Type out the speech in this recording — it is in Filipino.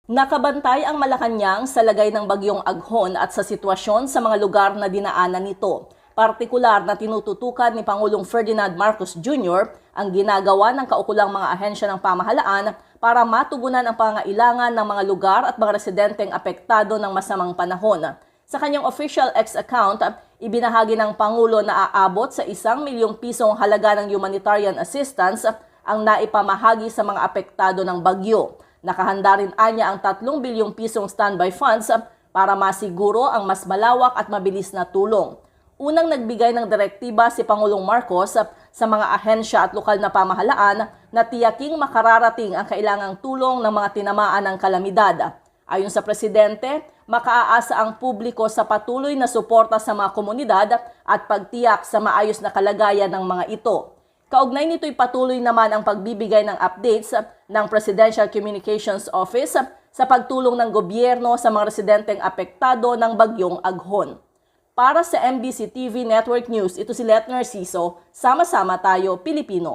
Nakabantay ang Malacanang sa lagay ng bagyong Aghon at sa sitwasyon sa mga lugar na dinaanan nito. Partikular na tinututukan ni Pangulong Ferdinand Marcos Jr. ang ginagawa ng kaukulang mga ahensya ng pamahalaan para matugunan ang pangailangan ng mga lugar at mga residenteng apektado ng masamang panahon. Sa kanyang official X account, ibinahagi ng Pangulo na aabot sa 1 milyong pisong halaga ng humanitarian assistance ang naipamahagi sa mga apektado ng bagyo. Nakahanda rin anya ang 3 bilyong pisong standby funds para masiguro ang mas malawak at mabilis na tulong. Unang nagbigay ng direktiba si Pangulong Marcos sa mga ahensya at lokal na pamahalaan na tiyaking makararating ang kailangang tulong ng mga tinamaan ng kalamidad. Ayon sa Presidente, makaaasa ang publiko sa patuloy na suporta sa mga komunidad at pagtiyak sa maayos na kalagayan ng mga ito. Kaugnay nito'y patuloy naman ang pagbibigay ng updates ng Presidential Communications Office sa pagtulong ng gobyerno sa mga residenteng apektado ng bagyong Aghon. Para sa MBC TV Network News, ito si Let Narciso, sama-sama tayo Pilipino.